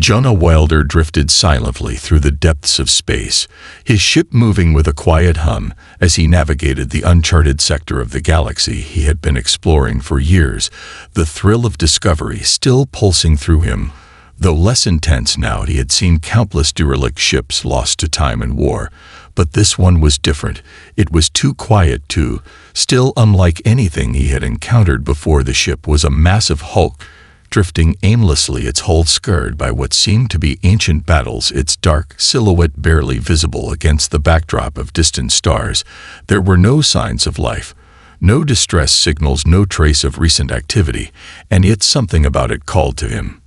Jonah Wilder drifted silently through the depths of space, his ship moving with a quiet hum as he navigated the uncharted sector of the galaxy he had been exploring for years, the thrill of discovery still pulsing through him. Though less intense now, he had seen countless derelict ships lost to time and war, but this one was different. It was too quiet, too, still unlike anything he had encountered before. The ship was a massive hulk, drifting aimlessly, its hull scarred by what seemed to be ancient battles, its dark silhouette barely visible against the backdrop of distant stars. There were no signs of life, no distress signals, no trace of recent activity, and yet something about it called to him.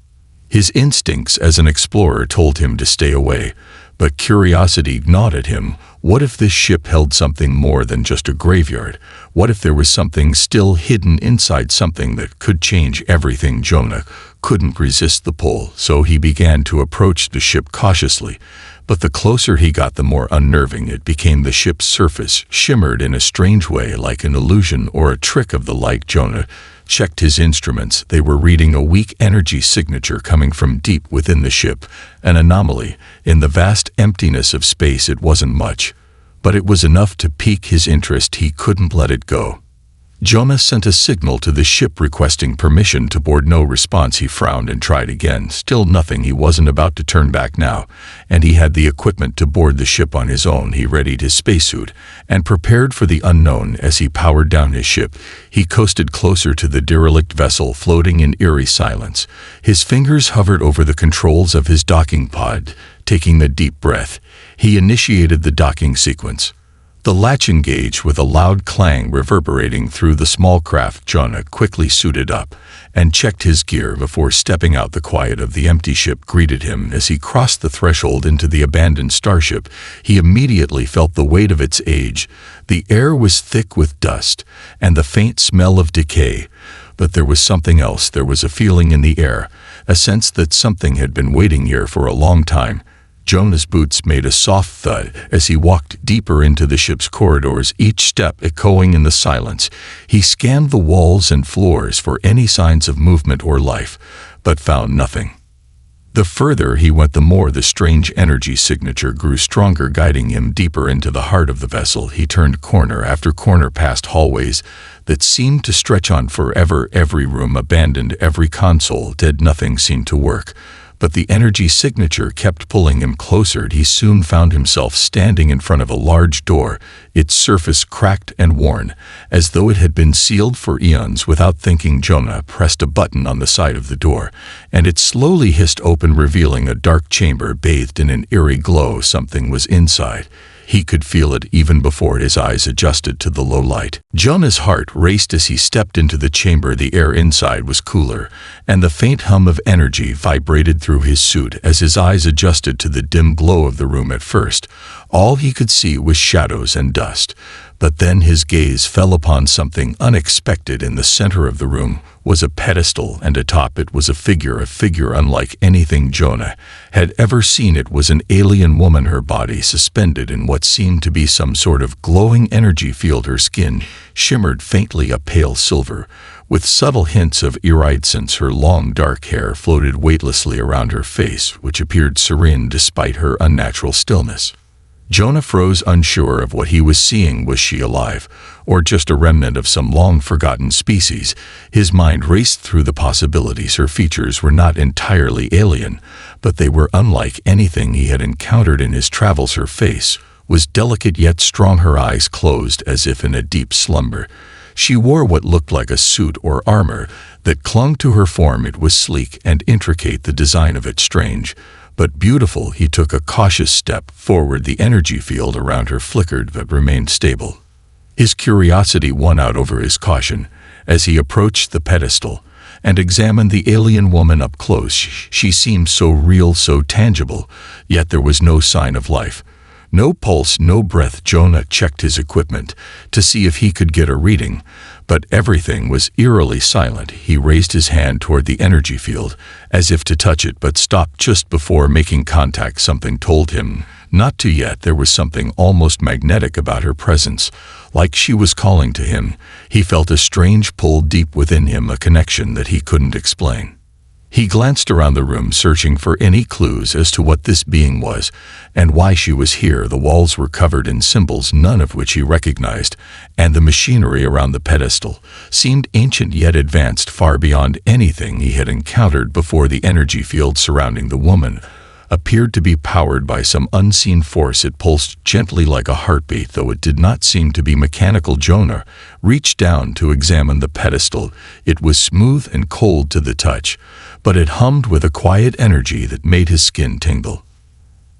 His instincts as an explorer told him to stay away, but curiosity gnawed at him. What if this ship held something more than just a graveyard? What if there was something still hidden inside, something that could change everything? Jonah couldn't resist the pull, so he began to approach the ship cautiously. But the closer he got, the more unnerving it became. The ship's surface shimmered in a strange way, like an illusion or a trick of the light. Jonah checked his instruments. They were reading a weak energy signature coming from deep within the ship, an anomaly. In the vast emptiness of space, it wasn't much, but it was enough to pique his interest. He couldn't let it go. Jonah sent a signal to the ship requesting permission to board. No response. He frowned and tried again. Still nothing. He wasn't about to turn back now, and he had the equipment to board the ship on his own. He readied his spacesuit and prepared for the unknown. As he powered down his ship, he coasted closer to the derelict vessel, floating in eerie silence. His fingers hovered over the controls of his docking pod. Taking a deep breath, he initiated the docking sequence. The latch engaged with a loud clang reverberating through the small craft. Jonah quickly suited up and checked his gear before stepping out. The quiet of the empty ship greeted him as he crossed the threshold into the abandoned Starship. He immediately felt the weight of its age. The air was thick with dust and the faint smell of decay. But there was something else. There was a feeling in the air, a sense that something had been waiting here for a long time. Jonah's boots made a soft thud as he walked deeper into the ship's corridors, each step echoing in the silence. He scanned the walls and floors for any signs of movement or life, but found nothing. The further he went, the more the strange energy signature grew stronger, guiding him deeper into the heart of the vessel. He turned corner after corner, past hallways that seemed to stretch on forever. Every room abandoned, every console dead. Nothing seemed to work. But the energy signature kept pulling him closer. He soon found himself standing in front of a large door, its surface cracked and worn, as though it had been sealed for eons. Without thinking, Jonah pressed a button on the side of the door, and it slowly hissed open, revealing a dark chamber bathed in an eerie glow. Something was inside. He could feel it even before his eyes adjusted to the low light. Jonah's heart raced as he stepped into the chamber. The air inside was cooler, and the faint hum of energy vibrated through his suit as his eyes adjusted to the dim glow of the room. At first, all he could see was shadows and dust, but then his gaze fell upon something unexpected. In the center of the room was a pedestal, and atop it was a figure unlike anything Jonah had ever seen. It was an alien woman, her body suspended in what seemed to be some sort of glowing energy field. Her skin shimmered faintly a pale silver, with subtle hints of iridescence. Her long dark hair floated weightlessly around her face, which appeared serene despite her unnatural stillness. Jonah froze, unsure of what he was seeing. Was she alive, or just a remnant of some long-forgotten species? His mind raced through the possibilities. Her features were not entirely alien, but they were unlike anything he had encountered in his travels. Her face was delicate yet strong, her eyes closed as if in a deep slumber. She wore what looked like a suit or armor that clung to her form. It was sleek and intricate, the design of it strange but beautiful. He took a cautious step forward. The energy field around her flickered but remained stable. His curiosity won out over his caution as he approached the pedestal and examined the alien woman up close. She seemed so real, so tangible, yet there was no sign of life. No pulse, no breath. Jonah checked his equipment to see if he could get a reading, but everything was eerily silent. He raised his hand toward the energy field, as if to touch it, but stopped just before making contact. Something told him not to yet. There was something almost magnetic about her presence, like she was calling to him. He felt a strange pull deep within him, a connection that he couldn't explain. He glanced around the room, searching for any clues as to what this being was and why she was here. The walls were covered in symbols, none of which he recognized, and the machinery around the pedestal seemed ancient yet advanced, far beyond anything he had encountered before. The energy field surrounding the woman appeared to be powered by some unseen force. It pulsed gently like a heartbeat, though it did not seem to be mechanical. Jonah reached down to examine the pedestal. It was smooth and cold to the touch, but it hummed with a quiet energy that made his skin tingle.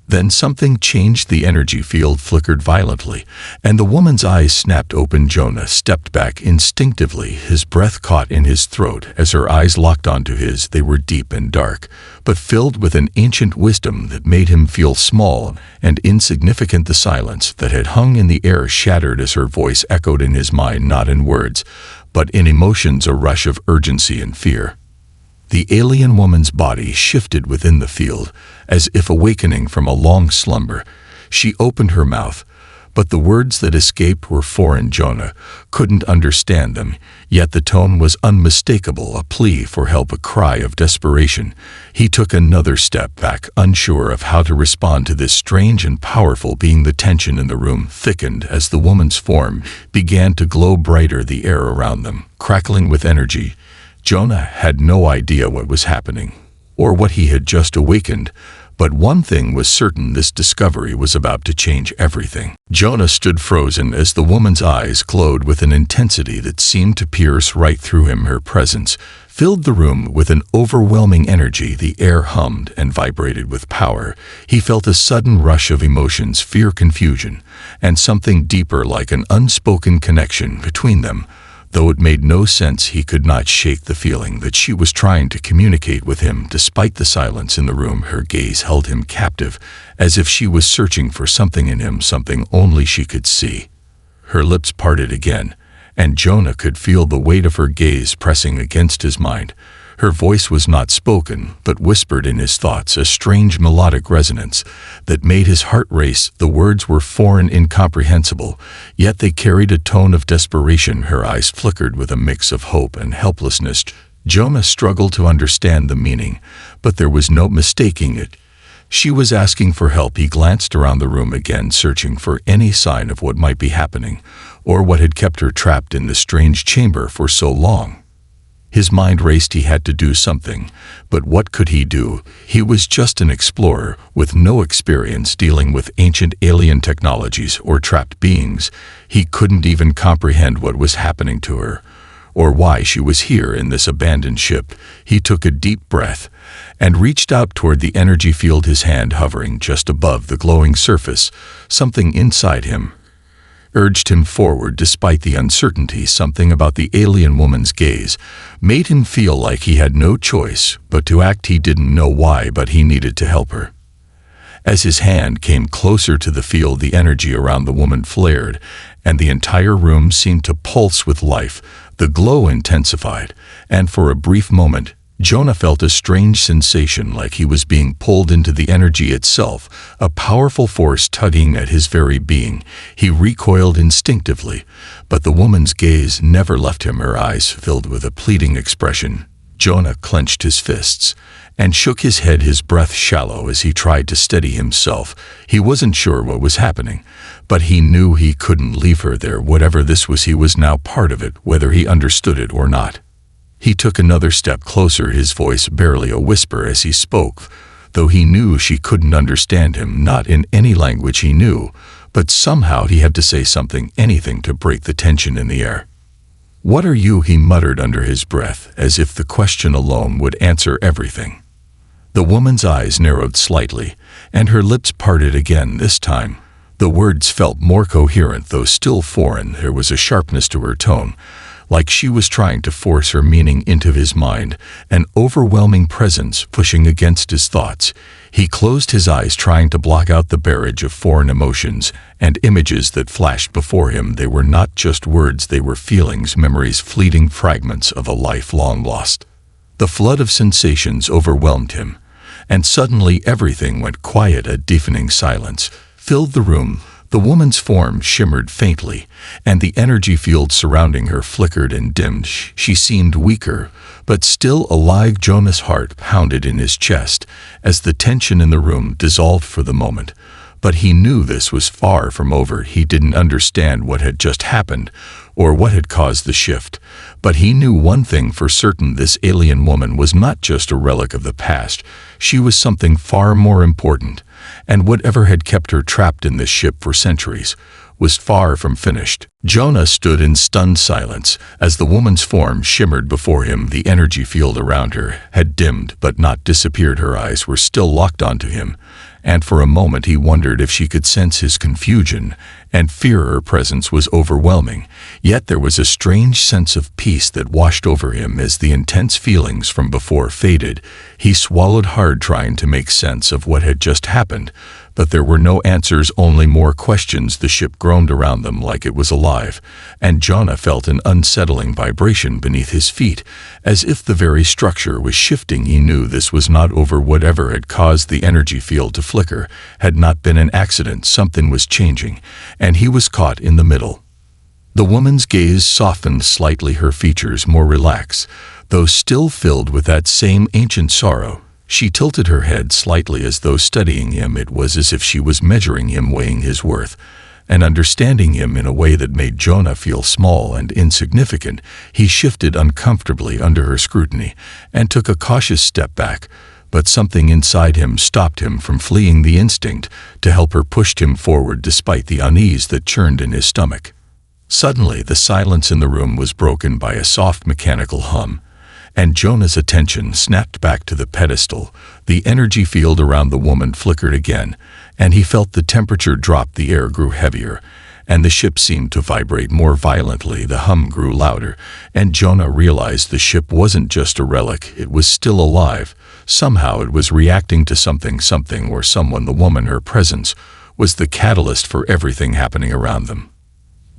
Then something changed. The energy field flickered violently, and the woman's eyes snapped open. Jonah stepped back instinctively, his breath caught in his throat as her eyes locked onto his. They were deep and dark, but filled with an ancient wisdom that made him feel small and insignificant. The silence that had hung in the air shattered as her voice echoed in his mind, not in words, but in emotions, a rush of urgency and fear. The alien woman's body shifted within the field, as if awakening from a long slumber. She opened her mouth, but the words that escaped were foreign. Jonah couldn't understand them, yet the tone was unmistakable, a plea for help, a cry of desperation. He took another step back, unsure of how to respond to this strange and powerful being. The tension in the room thickened as the woman's form began to glow brighter, the air around them crackling with energy. Jonah had no idea what was happening, or what he had just awakened, but one thing was certain: this discovery was about to change everything. Jonah stood frozen as the woman's eyes glowed with an intensity that seemed to pierce right through him. Her presence filled the room with an overwhelming energy. The air hummed and vibrated with power. He felt a sudden rush of emotions, fear, confusion, and something deeper, like an unspoken connection between them. Though it made no sense, he could not shake the feeling that she was trying to communicate with him. Despite the silence in the room, her gaze held him captive, as if she was searching for something in him, something only she could see. Her lips parted again, and Jonah could feel the weight of her gaze pressing against his mind. Her voice was not spoken, but whispered in his thoughts, a strange melodic resonance that made his heart race. The words were foreign, incomprehensible, yet they carried a tone of desperation. Her eyes flickered with a mix of hope and helplessness. Jonah struggled to understand the meaning, but there was no mistaking it. She was asking for help. He glanced around the room again, searching for any sign of what might be happening, or what had kept her trapped in the strange chamber for so long. His mind raced. He had to do something, but what could he do? He was just an explorer with no experience dealing with ancient alien technologies or trapped beings. He couldn't even comprehend what was happening to her, or why she was here in this abandoned ship. He took a deep breath and reached out toward the energy field, his hand hovering just above the glowing surface. Something inside him urged him forward despite the uncertainty. Something about the alien woman's gaze made him feel like he had no choice but to act. He didn't know why, but he needed to help her. As his hand came closer to the field, the energy around the woman flared, and the entire room seemed to pulse with life. The glow intensified, and for a brief moment, Jonah felt a strange sensation, like he was being pulled into the energy itself, a powerful force tugging at his very being. He recoiled instinctively, but the woman's gaze never left him, her eyes filled with a pleading expression. Jonah clenched his fists and shook his head, his breath shallow as he tried to steady himself. He wasn't sure what was happening, but he knew he couldn't leave her there. Whatever this was, he was now part of it, whether he understood it or not. He took another step closer, his voice barely a whisper as he spoke, though he knew she couldn't understand him, not in any language he knew, but somehow he had to say something, anything to break the tension in the air. "What are you?" he muttered under his breath, as if the question alone would answer everything. The woman's eyes narrowed slightly, and her lips parted again. This time, the words felt more coherent, though still foreign. There was a sharpness to her tone, like she was trying to force her meaning into his mind, an overwhelming presence pushing against his thoughts. He closed his eyes, trying to block out the barrage of foreign emotions and images that flashed before him. They were not just words, they were feelings, memories, fleeting fragments of a life long lost. The flood of sensations overwhelmed him, and suddenly everything went quiet. A deafening silence filled the room. The woman's form shimmered faintly, and the energy field surrounding her flickered and dimmed. She seemed weaker, but still alive. Jonah's heart pounded in his chest as the tension in the room dissolved for the moment. But he knew this was far from over. He didn't understand what had just happened or what had caused the shift. But he knew one thing for certain: this alien woman was not just a relic of the past. She was something far more important. And whatever had kept her trapped in this ship for centuries was far from finished. Jonah stood in stunned silence as the woman's form shimmered before him. The energy field around her had dimmed but not disappeared. Her eyes were still locked onto him, and for a moment he wondered if she could sense his confusion and fear. Her presence was overwhelming, yet there was a strange sense of peace that washed over him as the intense feelings from before faded. He swallowed hard, trying to make sense of what had just happened, but there were no answers, only more questions. The ship groaned around them like it was alive, and Jonah felt an unsettling vibration beneath his feet, as if the very structure was shifting. He knew this was not over. Whatever had caused the energy field to flicker had not been an accident. Something was changing, and he was caught in the middle. The woman's gaze softened slightly, her features more relaxed, though still filled with that same ancient sorrow. She tilted her head slightly as though studying him. It was as if she was measuring him, weighing his worth, and understanding him in a way that made Jonah feel small and insignificant. He shifted uncomfortably under her scrutiny and took a cautious step back, but something inside him stopped him from fleeing. The instinct to help her pushed him forward despite the unease that churned in his stomach. Suddenly, the silence in the room was broken by a soft mechanical hum, and Jonah's attention snapped back to the pedestal. The energy field around the woman flickered again, and he felt the temperature drop. The air grew heavier, and the ship seemed to vibrate more violently. The hum grew louder, and Jonah realized the ship wasn't just a relic, it was still alive. Somehow it was reacting to something or someone. The woman, her presence, was the catalyst for everything happening around them.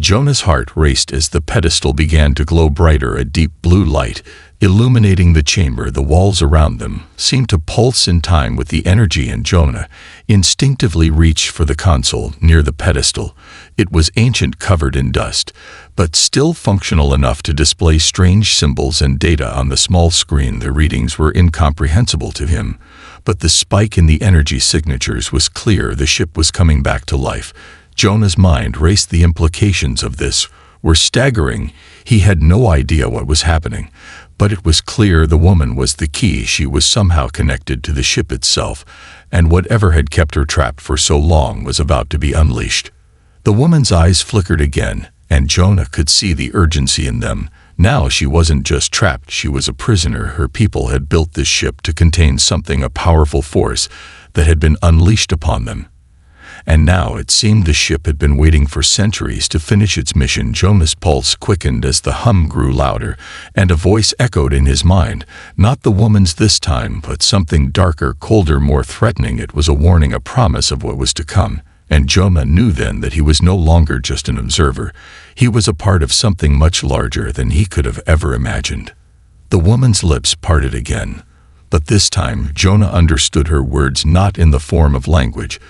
Jonah's heart raced as the pedestal began to glow brighter, a deep blue light illuminating the chamber. The walls around them seemed to pulse in time with the energy, and Jonah instinctively reached for the console near the pedestal. It was ancient, covered in dust, but still functional enough to display strange symbols and data on the small screen. The readings were incomprehensible to him, but the spike in the energy signatures was clear. The ship was coming back to life. Jonah's mind raced. The implications of this were staggering. He had no idea what was happening, but it was clear the woman was the key. She was somehow connected to the ship itself, and whatever had kept her trapped for so long was about to be unleashed. The woman's eyes flickered again, and Jonah could see the urgency in them. Now she wasn't just trapped, she was a prisoner. Her people had built this ship to contain something, a powerful force that had been unleashed upon them. And now it seemed the ship had been waiting for centuries to finish its mission. Jonah's pulse quickened as the hum grew louder, and a voice echoed in his mind. Not the woman's this time, but something darker, colder, more threatening. It was a warning, a promise of what was to come. And Jonah knew then that he was no longer just an observer. He was a part of something much larger than he could have ever imagined. The woman's lips parted again, but this time Jonah understood her words not in the form of language,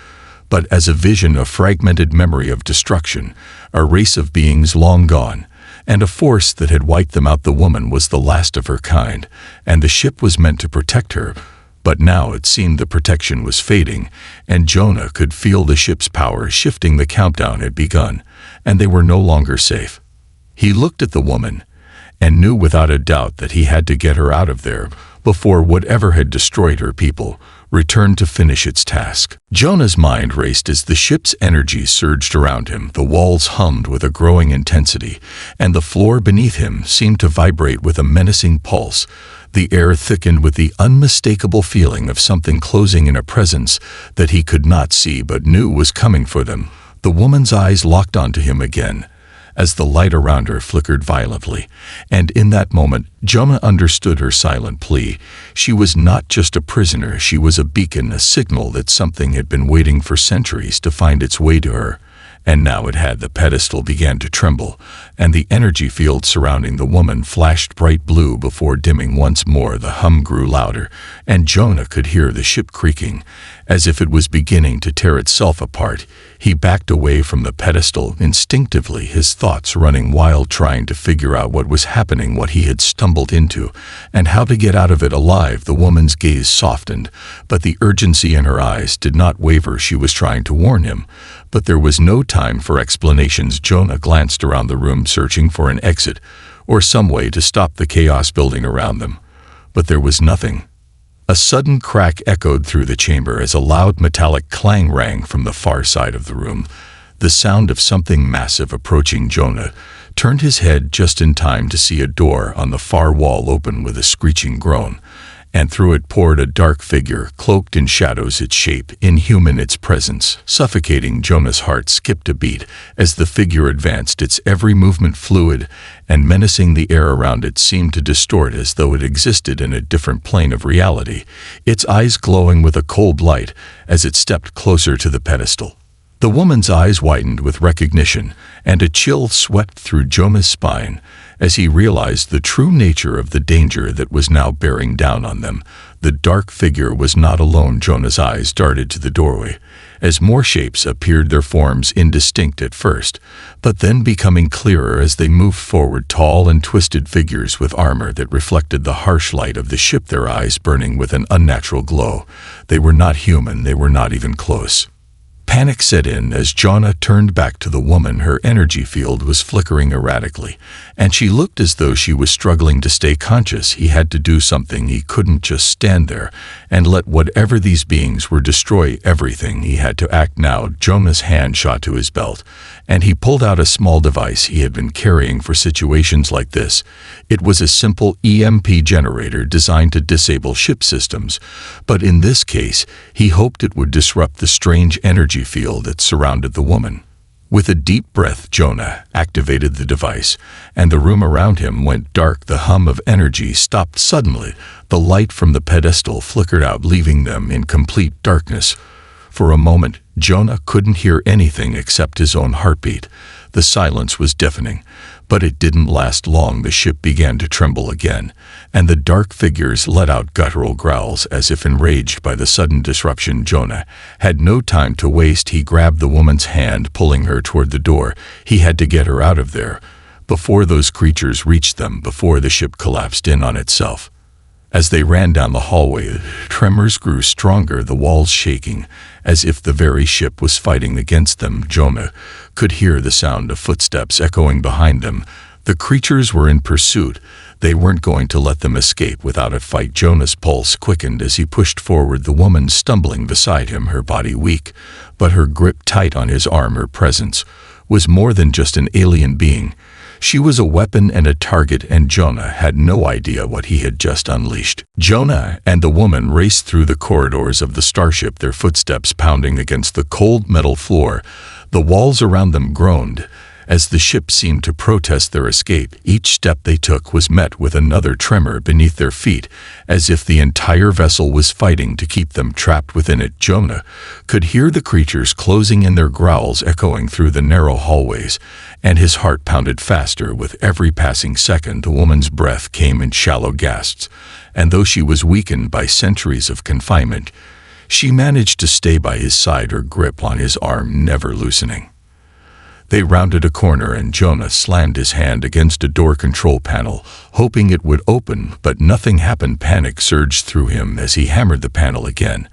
but as a vision, a fragmented memory of destruction, a race of beings long gone, and a force that had wiped them out. The woman was the last of her kind, and the ship was meant to protect her. But now it seemed the protection was fading, and Jonah could feel the ship's power shifting. The countdown had begun, and they were no longer safe. He looked at the woman, and knew without a doubt that he had to get her out of there before whatever had destroyed her people returned to finish its task. Jonah's mind raced as the ship's energy surged around him. The walls hummed with a growing intensity, and the floor beneath him seemed to vibrate with a menacing pulse. The air thickened with the unmistakable feeling of something closing in, a presence that he could not see but knew was coming for them. The woman's eyes locked onto him again, as the light around her flickered violently, and in that moment Jonah understood her silent plea. She was not just a prisoner, she was a beacon, a signal that something had been waiting for centuries to find its way to her. and now it had. The pedestal began to tremble, and the energy field surrounding the woman flashed bright blue before dimming once more. The hum grew louder, and Jonah could hear the ship creaking, as if it was beginning to tear itself apart. He backed away from the pedestal instinctively, his thoughts running wild, trying to figure out what was happening, what he had stumbled into, and how to get out of it alive. The woman's gaze softened, but the urgency in her eyes did not waver. She was trying to warn him, but there was no time for explanations. Jonah glanced around the room, searching for an exit or some way to stop the chaos building around them. But there was nothing. A sudden crack echoed through the chamber as a loud metallic clang rang from the far side of the room. The sound of something massive approaching. Jonah turned his head just in time to see a door on the far wall open with a screeching groan, and through it poured a dark figure, cloaked in shadows, its shape inhuman, its presence suffocating. Jonah's heart skipped a beat as the figure advanced, its every movement fluid and menacing. The air around it seemed to distort as though it existed in a different plane of reality, its eyes glowing with a cold light as it stepped closer to the pedestal. The woman's eyes widened with recognition, and a chill swept through Jonah's spine as he realized the true nature of the danger that was now bearing down on them. The dark figure was not alone. Jonah's eyes darted to the doorway as more shapes appeared, their forms indistinct at first, but then becoming clearer as they moved forward. Tall and twisted figures with armor that reflected the harsh light of the ship, their eyes burning with an unnatural glow. They were not human, they were not even close. Panic set in as Jonah turned back to the woman. Her energy field was flickering erratically, and she looked as though she was struggling to stay conscious. He had to do something. He couldn't just stand there and let whatever these beings were destroy everything. He had to act now. Jonah's hand shot to his belt, and he pulled out a small device he had been carrying for situations like this. It was a simple EMP generator designed to disable ship systems, but in this case, he hoped it would disrupt the strange energy field that surrounded the woman. With a deep breath, Jonah activated the device, and the room around him went dark. The hum of energy stopped suddenly. The light from the pedestal flickered out, leaving them in complete darkness. For a moment, Jonah couldn't hear anything except his own heartbeat. The silence was deafening, but it didn't last long. The ship began to tremble again, and the dark figures let out guttural growls as if enraged by the sudden disruption. Jonah had no time to waste. He grabbed the woman's hand, pulling her toward the door. He had to get her out of there before those creatures reached them, before the ship collapsed in on itself. As they ran down the hallway, tremors grew stronger, the walls shaking, as if the very ship was fighting against them. Jonah could hear the sound of footsteps echoing behind them. The creatures were in pursuit. They weren't going to let them escape without a fight. Jonah's pulse quickened as he pushed forward, the woman stumbling beside him, her body weak, but her grip tight on his arm. Her presence was more than just an alien being. She was a weapon and a target, and Jonah had no idea what he had just unleashed. Jonah and the woman raced through the corridors of the Starship, their footsteps pounding against the cold metal floor. The walls around them groaned as the ship seemed to protest their escape. Each step they took was met with another tremor beneath their feet, as if the entire vessel was fighting to keep them trapped within it. Jonah could hear the creatures closing in, their growls echoing through the narrow hallways, and his heart pounded faster with every passing second. The woman's breath came in shallow gasps, and though she was weakened by centuries of confinement, she managed to stay by his side, her grip on his arm never loosening. They rounded a corner, and Jonah slammed his hand against a door control panel, hoping it would open, but nothing happened. Panic surged through him as he hammered the panel again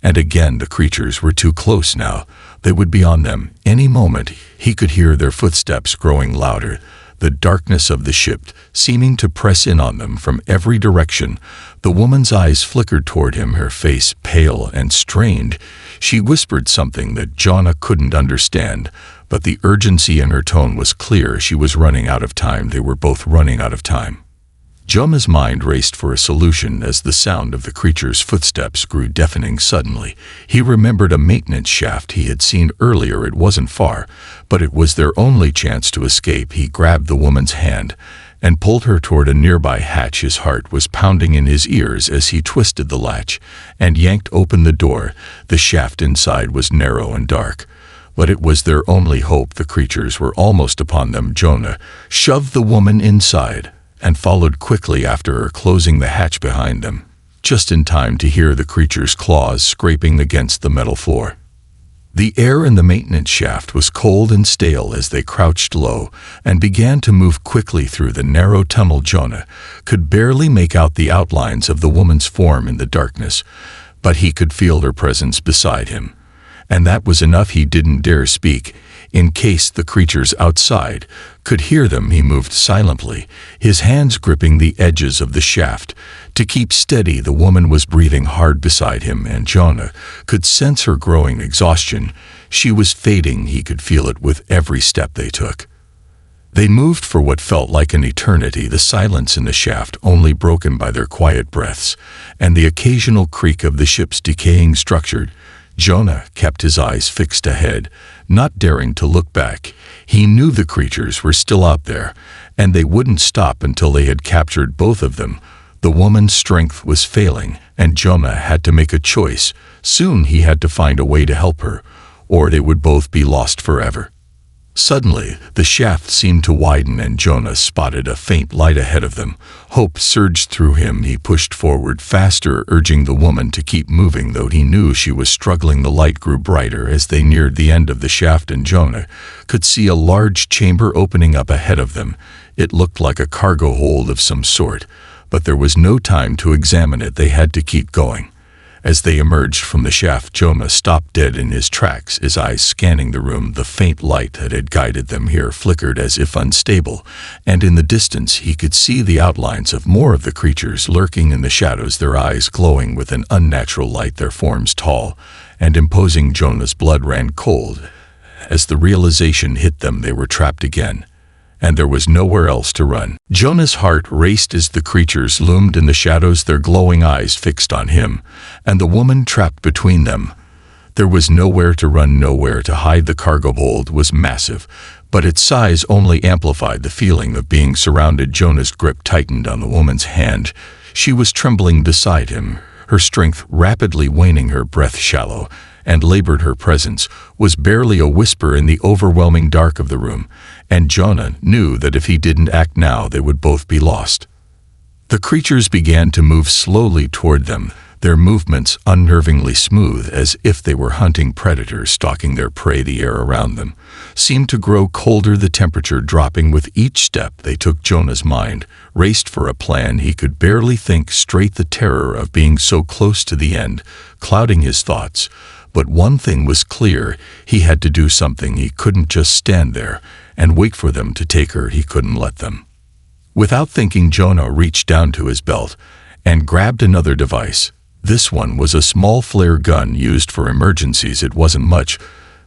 and again. The creatures were too close now. They would be on them any moment. He could hear their footsteps growing louder, the darkness of the ship seeming to press in on them from every direction. The woman's eyes flickered toward him, her face pale and strained. She whispered something that Jonah couldn't understand, but the urgency in her tone was clear. She was running out of time. They were both running out of time. Jonah's mind raced for a solution as the sound of the creature's footsteps grew deafening. Suddenly, he remembered a maintenance shaft he had seen earlier. It wasn't far, but it was their only chance to escape. He grabbed the woman's hand and pulled her toward a nearby hatch. His heart was pounding in his ears as he twisted the latch and yanked open the door. The shaft inside was narrow and dark. But it was their only hope. The creatures were almost upon them. Jonah shoved the woman inside and followed quickly after her, closing the hatch behind them, just in time to hear the creature's claws scraping against the metal floor. The air in the maintenance shaft was cold and stale as they crouched low and began to move quickly through the narrow tunnel. Jonah could barely make out the outlines of the woman's form in the darkness, but he could feel her presence beside him. And that was enough. He didn't dare speak, in case the creatures outside could hear them. He moved silently, his hands gripping the edges of the shaft to keep steady. The woman was breathing hard beside him, and Jonah could sense her growing exhaustion. She was fading. He could feel it with every step they took. They moved for what felt like an eternity, the silence in the shaft only broken by their quiet breaths and the occasional creak of the ship's decaying structure. Jonah kept his eyes fixed ahead, not daring to look back. He knew the creatures were still out there, and they wouldn't stop until they had captured both of them. The woman's strength was failing, and Jonah had to make a choice. Soon he had to find a way to help her, or they would both be lost forever. Suddenly, the shaft seemed to widen, and Jonah spotted a faint light ahead of them. Hope surged through him. He pushed forward faster, urging the woman to keep moving, though he knew she was struggling. The light grew brighter as they neared the end of the shaft, and Jonah could see a large chamber opening up ahead of them. It looked like a cargo hold of some sort, but there was no time to examine it. They had to keep going. As they emerged from the shaft, Jonah stopped dead in his tracks, his eyes scanning the room. The faint light that had guided them here flickered as if unstable, and in the distance he could see the outlines of more of the creatures lurking in the shadows, their eyes glowing with an unnatural light, their forms tall and imposing. Jonah's blood ran cold as the realization hit them they were trapped again, and there was nowhere else to run. Jonah's heart raced as the creatures loomed in the shadows, their glowing eyes fixed on him, and the woman trapped between them. There was nowhere to run, nowhere to hide. The cargo hold was massive, but its size only amplified the feeling of being surrounded. Jonah's grip tightened on the woman's hand. She was trembling beside him, her strength rapidly waning, her breath shallow and labored. Her presence was barely a whisper in the overwhelming dark of the room, and Jonah knew that if he didn't act now, they would both be lost. The creatures began to move slowly toward them, their movements unnervingly smooth, as if they were hunting predators stalking their prey. The air around them seemed to grow colder, the temperature dropping with each step they took. Jonah's mind raced for a plan. He could barely think straight, the terror of being so close to the end clouding his thoughts. But one thing was clear: he had to do something. He couldn't just stand there and wait for them to take her. He couldn't let them. Without thinking, Jonah reached down to his belt and grabbed another device. This one was a small flare gun used for emergencies. It wasn't much,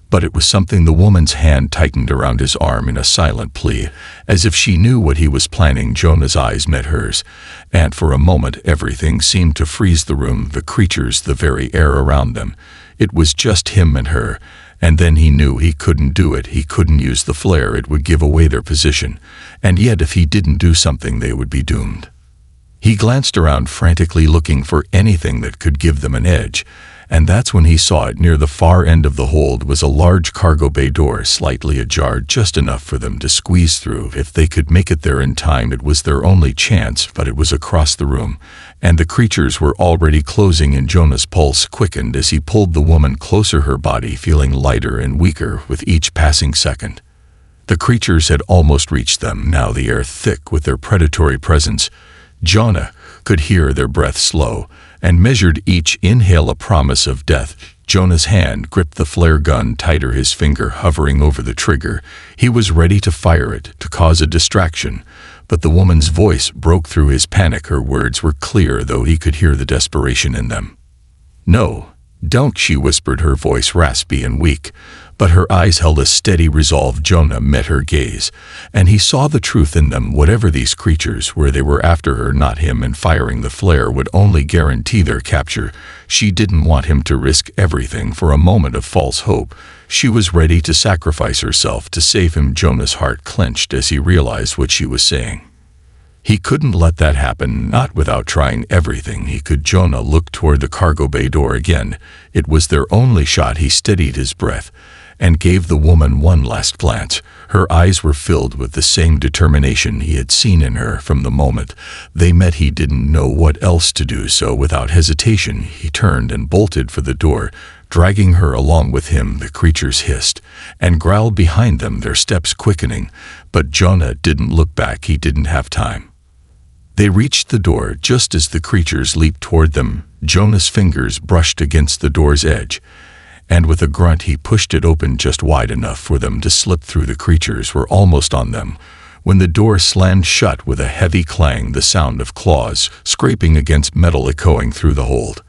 but it was something. The woman's hand tightened around his arm in a silent plea, as if she knew what he was planning. Jonah's eyes met hers, and for a moment everything seemed to freeze. The room, the creatures, the very air around them. It was just him and her. And then he knew he couldn't do it. He couldn't use the flare. It would give away their position. And yet if he didn't do something, they would be doomed. He glanced around frantically, looking for anything that could give them an edge, and that's when he saw it. Near the far end of the hold was a large cargo bay door, slightly ajar, just enough for them to squeeze through. If they could make it there in time, it was their only chance, but it was across the room, and the creatures were already closing in. Jonah's pulse quickened as he pulled the woman closer, her body feeling lighter and weaker with each passing second. The creatures had almost reached them, now the air thick with their predatory presence. Jonah could hear their breath slow and measured each inhale, a promise of death. Jonah's hand gripped the flare gun tighter, his finger hovering over the trigger. He was ready to fire it, to cause a distraction, but the woman's voice broke through his panic. Her words were clear, though he could hear the desperation in them. "No, don't," she whispered, her voice raspy and weak, but her eyes held a steady resolve. Jonah met her gaze, and he saw the truth in them. Whatever these creatures were, they were after her, not him, and firing the flare would only guarantee their capture. She didn't want him to risk everything for a moment of false hope. She was ready to sacrifice herself to save him. Jonah's heart clenched as he realized what she was saying. He couldn't let that happen, not without trying everything he could. Jonah looked toward the cargo bay door again. It was their only shot. He steadied his breath and gave the woman one last glance. Her eyes were filled with the same determination he had seen in her from the moment they met. He didn't know what else to do, so without hesitation he turned and bolted for the door, dragging her along with him. The creatures hissed and growled behind them, their steps quickening, but Jonah didn't look back. He didn't have time. They reached the door just as the creatures leaped toward them. Jonah's fingers brushed against the door's edge, and with a grunt he pushed it open just wide enough for them to slip through. The creatures were almost on them when the door slammed shut with a heavy clang, the sound of claws scraping against metal echoing through the hold.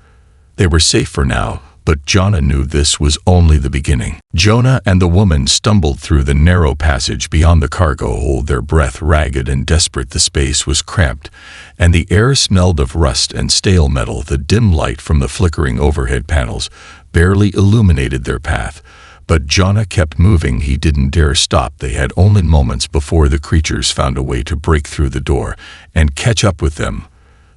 They were safe for now, but Jonah knew this was only the beginning. Jonah and the woman stumbled through the narrow passage beyond the cargo hold, their breath ragged and desperate. The space was cramped, and the air smelled of rust and stale metal. The dim light from the flickering overhead panels barely illuminated their path, but Jonah kept moving. He didn't dare stop. They had only moments before the creatures found a way to break through the door and catch up with them.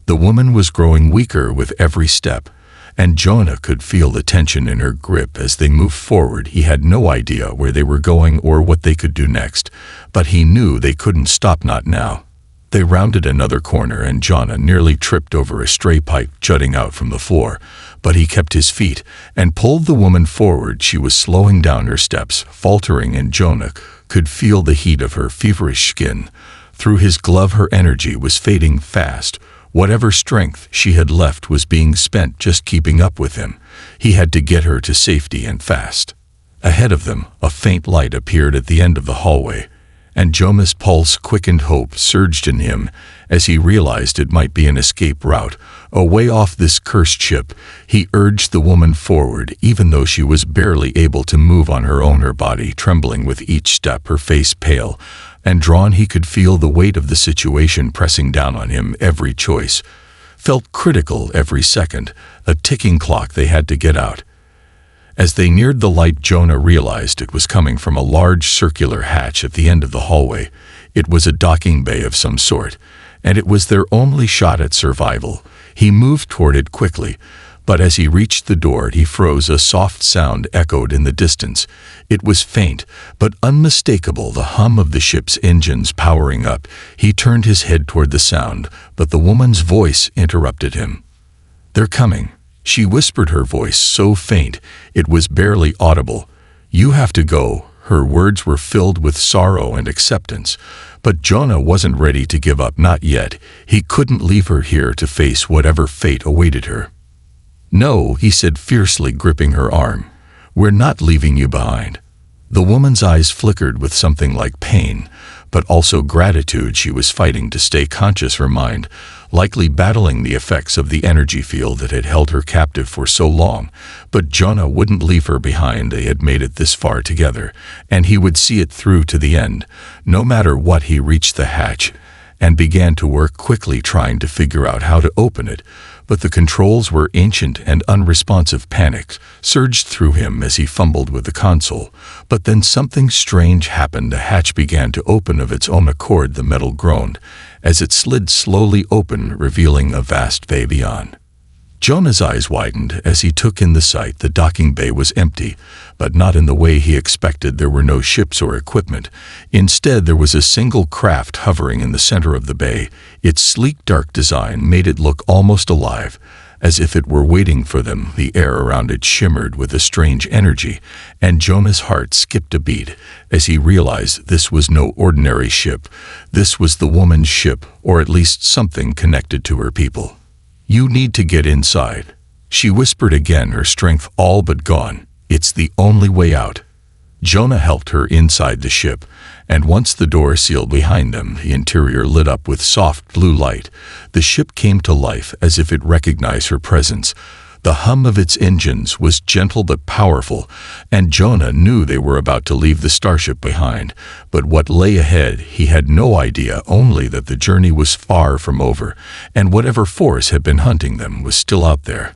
The woman was growing weaker with every step, and Jonah could feel the tension in her grip as they moved forward. He had no idea where they were going or what they could do next, but he knew they couldn't stop, not now. They rounded another corner and Jonah nearly tripped over a stray pipe jutting out from the floor, but he kept his feet and pulled the woman forward. She was slowing down, her steps faltering, and Jonah could feel the heat of her feverish skin. Through his glove her energy was fading fast. Whatever strength she had left was being spent just keeping up with him. He had to get her to safety, and fast. Ahead of them, a faint light appeared at the end of the hallway, and Jonah's pulse quickened. Hope surged in him as he realized it might be an escape route away off this cursed ship. He urged the woman forward, even though she was barely able to move on her own, her body trembling with each step, her face pale and drawn. He could feel the weight of the situation pressing down on him. Every choice felt critical, every second a ticking clock. They had to get out. As they neared the light, Jonah realized it was coming from a large circular hatch at the end of the hallway. It was a docking bay of some sort, and it was their only shot at survival. He moved toward it quickly, but as he reached the door he froze. A soft sound echoed in the distance. It was faint, but unmistakable, the hum of the ship's engines powering up. He turned his head toward the sound, but the woman's voice interrupted him. "They're coming," she whispered, her voice so faint it was barely audible. "You have to go." Her words were filled with sorrow and acceptance, but Jonah wasn't ready to give up, not yet. He couldn't leave her here to face whatever fate awaited her. "No," he said fiercely, gripping her arm. "We're not leaving you behind." The woman's eyes flickered with something like pain, but also gratitude. She was fighting to stay conscious, her mind likely battling the effects of the energy field that had held her captive for so long. But Jonah wouldn't leave her behind. They had made it this far together, and he would see it through to the end, no matter what. He reached the hatch and began to work quickly, trying to figure out how to open it, but the controls were ancient and unresponsive. Panic surged through him as he fumbled with the console. But then something strange happened. The hatch began to open of its own accord. The metal groaned as it slid slowly open, revealing a vast bay beyond. Jonah's eyes widened as he took in the sight. The docking bay was empty, but not in the way he expected. There were no ships or equipment. Instead, there was a single craft hovering in the center of the bay. Its sleek, dark design made it look almost alive, as if it were waiting for them. The air around it shimmered with a strange energy, and Jonah's heart skipped a beat as he realized this was no ordinary ship. This was the woman's ship, or at least something connected to her people. "You need to get inside," she whispered again, her strength all but gone. "It's the only way out." Jonah helped her inside the ship, and once the door sealed behind them, the interior lit up with soft blue light. The ship came to life as if it recognized her presence. The hum of its engines was gentle but powerful, and Jonah knew they were about to leave the Starship behind. But what lay ahead, he had no idea, only that the journey was far from over, and whatever force had been hunting them was still out there.